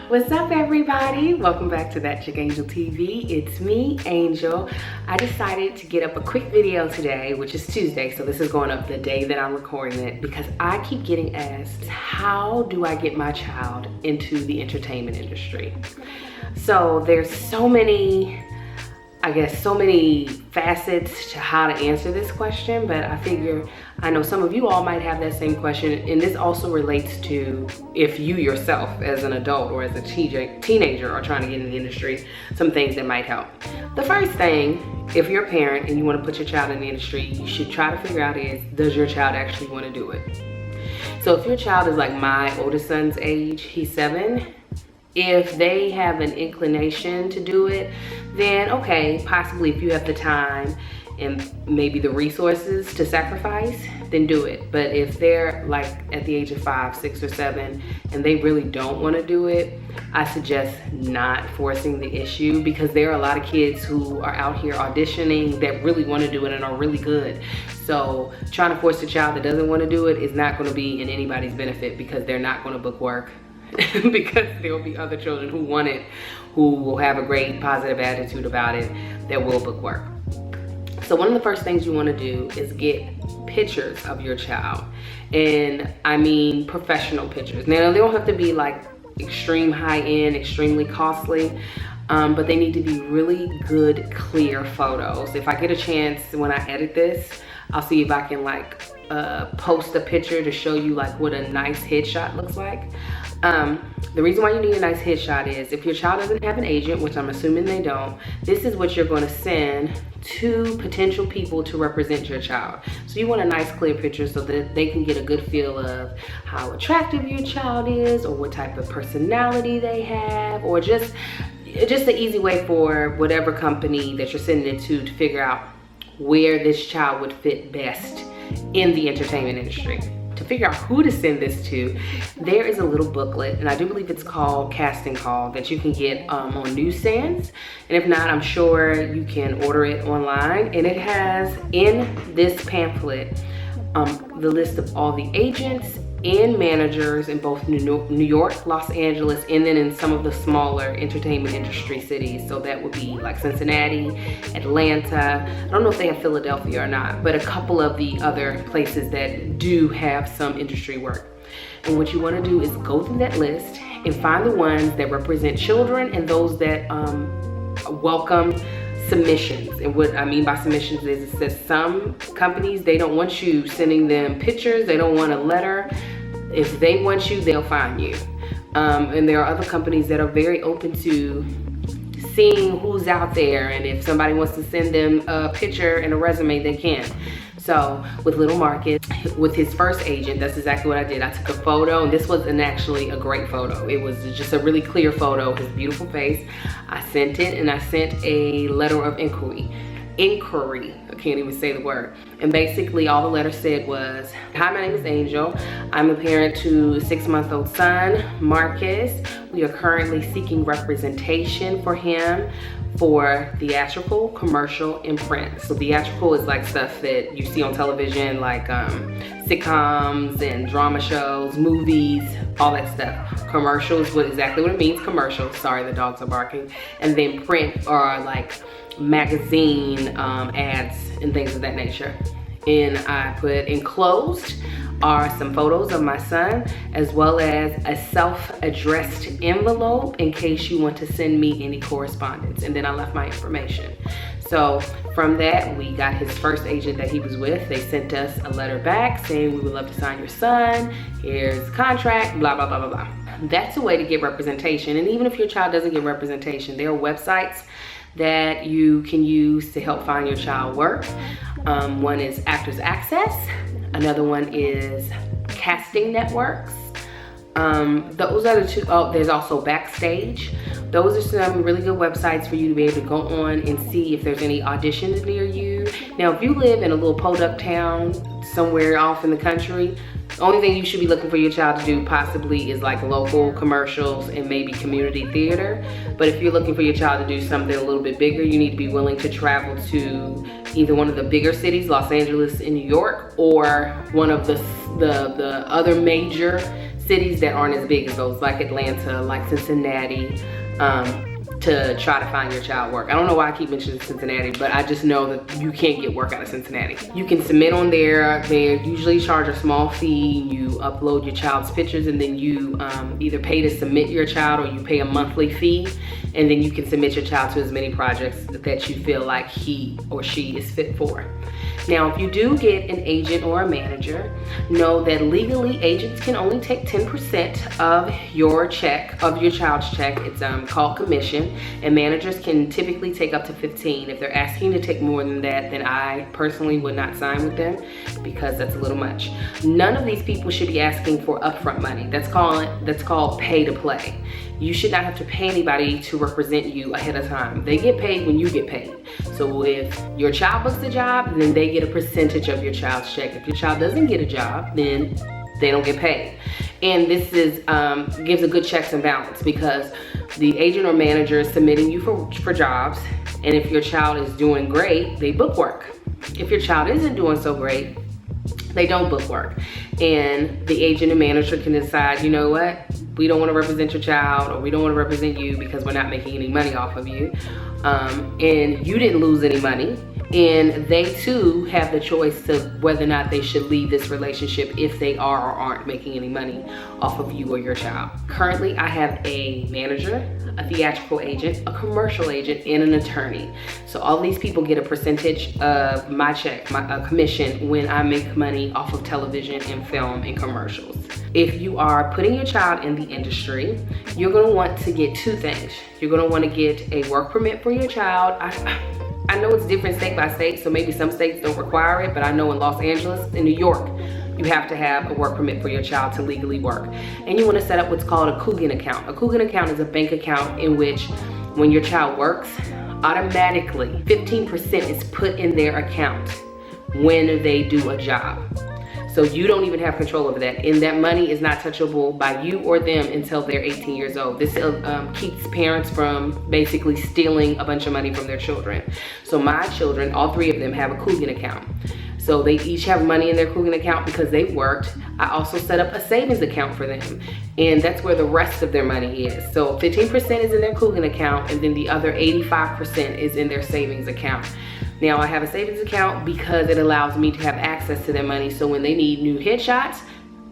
What's up, everybody? Welcome back to That Chick Angel TV. It's me, Angel. I decided to get up a quick video today, which is Tuesday, so this is going up the day that I'm recording it, because I keep getting asked, how do I get my child into the entertainment industry? So there's so many facets to how to answer this question, but I figure, I know some of you all might have that same question, and this also relates to if you yourself as an adult or as a teenager are trying to get in the industry, some things that might help. The first thing, if you're a parent and you want to put your child in the industry, you should try to figure out is, does your child actually want to do it? So if your child is like my oldest son's age, he's 7, if they have an inclination to do it, then okay, possibly if you have the time and maybe the resources to sacrifice, then do it. But if they're like at the age of 5, 6, or 7 and they really don't want to do it, I suggest not forcing the issue, because there are a lot of kids who are out here auditioning that really want to do it and are really good. So trying to force a child that doesn't want to do it is not going to be in anybody's benefit, because they're not going to book work. Because there will be other children who want it, who will have a great positive attitude about it, that will book work. So one of the first things you want to do is get pictures of your child, and I mean professional pictures. Now they don't have to be like extreme high-end, extremely costly, but they need to be really good, clear photos. If I get a chance when I edit this, I'll see if I can like post a picture to show you like what a nice headshot looks like. The reason why you need a nice headshot is if your child doesn't have an agent, which I'm assuming they don't, this is what you're going to send to potential people to represent your child. So you want a nice clear picture so that they can get a good feel of how attractive your child is, or what type of personality they have, or just an easy way for whatever company that you're sending it to figure out where this child would fit best in the entertainment industry. To figure out who to send this to, there is a little booklet, and I do believe it's called Casting Call, that you can get on newsstands. And if not, I'm sure you can order it online. And it has in this pamphlet the list of all the agents and managers in both New York, Los Angeles, and then in some of the smaller entertainment industry cities. So that would be like Cincinnati, Atlanta. I don't know if they have Philadelphia or not, but a couple of the other places that do have some industry work. And what you want to do is go through that list and find the ones that represent children and those that welcome submissions. And what I mean by submissions is it says some companies, they don't want you sending them pictures, they don't want a letter. If they want you, they'll find you. And there are other companies that are very open to seeing who's out there, and if somebody wants to send them a picture and a resume, they can. So with Little Marcus, with his first agent, that's exactly what I did. I took a photo, and this wasn't actually a great photo. It was just a really clear photo of his beautiful face. I sent it, and I sent a letter of inquiry. I can't even say the word. And basically all the letter said was, hi, my name is Angel. I'm a parent to a 6-month-old son, Marcus. We are currently seeking representation for him for theatrical, commercial, and print. So theatrical is like stuff that you see on television, like sitcoms and drama shows, movies, all that stuff. Commercial is exactly what it means, commercial. Sorry, the dogs are barking. And then print are like magazine ads and things of that nature. And I put enclosed are some photos of my son, as well as a self-addressed envelope in case you want to send me any correspondence. And then I left my information. So from that, we got his first agent that he was with. They sent us a letter back saying, we would love to sign your son. Here's the contract, blah, blah, blah, blah, blah. That's a way to get representation. And even if your child doesn't get representation, there are websites that you can use to help find your child work. One is Actors Access. Another one is Casting Networks. Those are the two. Oh, there's also Backstage. Those are some really good websites for you to be able to go on and see if there's any auditions near you. Now, if you live in a little podunk town somewhere off in the country, the only thing you should be looking for your child to do possibly is like local commercials and maybe community theater. But if you're looking for your child to do something a little bit bigger, you need to be willing to travel to either one of the bigger cities, Los Angeles and New York, or one of the other major cities that aren't as big as those, like Atlanta, like Cincinnati, to try to find your child work. I don't know why I keep mentioning Cincinnati, but I just know that you can't get work out of Cincinnati. You can submit on there. They usually charge a small fee. You upload your child's pictures, and then you either pay to submit your child, or you pay a monthly fee, and then you can submit your child to as many projects that you feel like he or she is fit for. Now, if you do get an agent or a manager, know that legally agents can only take 10% of your check, of your child's check. It's called commission, and managers can typically take up to 15. If they're asking to take more than that, then I personally would not sign with them, because that's a little much. None of these people should be asking for upfront money. That's called pay to play. You should not have to pay anybody to represent you ahead of time. They get paid when you get paid. So if your child books a job, then they get a percentage of your child's check. If your child doesn't get a job, then they don't get paid. And this is gives a good checks and balance, because the agent or manager is submitting you for jobs, and if your child is doing great, they book work. If your child isn't doing so great, they don't book work. And the agent and manager can decide, you know what, we don't want to represent your child, or we don't want to represent you because we're not making any money off of you. And you didn't lose any money. And they too have the choice to whether or not they should leave this relationship if they are or aren't making any money off of you or your child. Currently, I have a manager, a theatrical agent, a commercial agent, and an attorney. So all these people get a percentage of my check, my commission, when I make money off of television and film and commercials. If you are putting your child in the industry, you're gonna want to get two things. You're gonna wanna get a work permit for your child. I know it's different state by state, so maybe some states don't require it, but I know in Los Angeles, in New York, you have to have a work permit for your child to legally work. And you want to set up what's called a Coogan account. A Coogan account is a bank account in which, when your child works, automatically 15% is put in their account when they do a job. So you don't even have control over that, and that money is not touchable by you or them until they're 18 years old. This keeps parents from basically stealing a bunch of money from their children. So my children, all three of them, have a Coogan account. So they each have money in their Coogan account because they worked. I also set up a savings account for them, and that's where the rest of their money is. So 15% is in their Coogan account, and then the other 85% is in their savings account. Now, I have a savings account because it allows me to have access to their money, so when they need new headshots,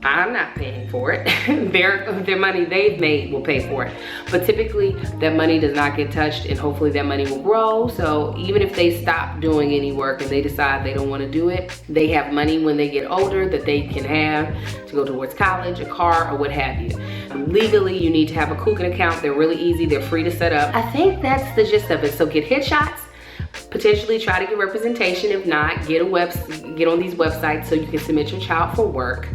I'm not paying for it. Their money they've made will pay for it. But typically, that money does not get touched, and hopefully that money will grow. So even if they stop doing any work and they decide they don't want to do it, they have money when they get older that they can have to go towards college, a car, or what have you. Legally, you need to have a Coogan account. They're really easy. They're free to set up. I think that's the gist of it. So get headshots. Potentially try to get representation. If not, get on these websites so you can submit your child for work,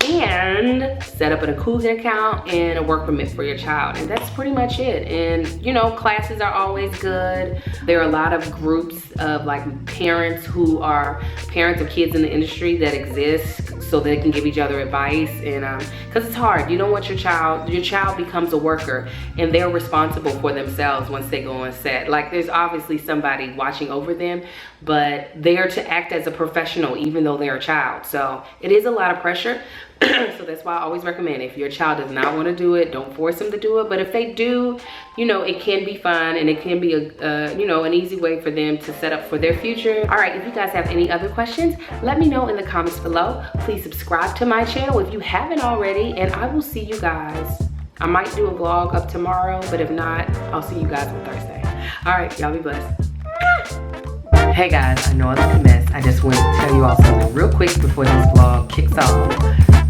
and set up a Coogan account and a work permit for your child. And that's pretty much it. And you know, classes are always good. There are a lot of groups of like parents who are parents of kids in the industry that exist, so they can give each other advice. And because it's hard, you don't want your child becomes a worker and they're responsible for themselves once they go on set. Like, there's obviously somebody watching over them, but they're to act as a professional even though they're a child. So it is a lot of pressure. So that's why I always recommend, if your child does not want to do it, don't force them to do it. But if they do, you know, it can be fun, and it can be a you know, an easy way for them to set up for their future. All right, if you guys have any other questions, let me know in the comments below. Please subscribe to my channel if you haven't already, and I will see you guys. I might do a vlog up tomorrow, but if not, I'll see you guys on Thursday. All right, y'all be blessed. Hey guys, I know I look a mess. I just want to tell you all something real quick before this vlog kicks off.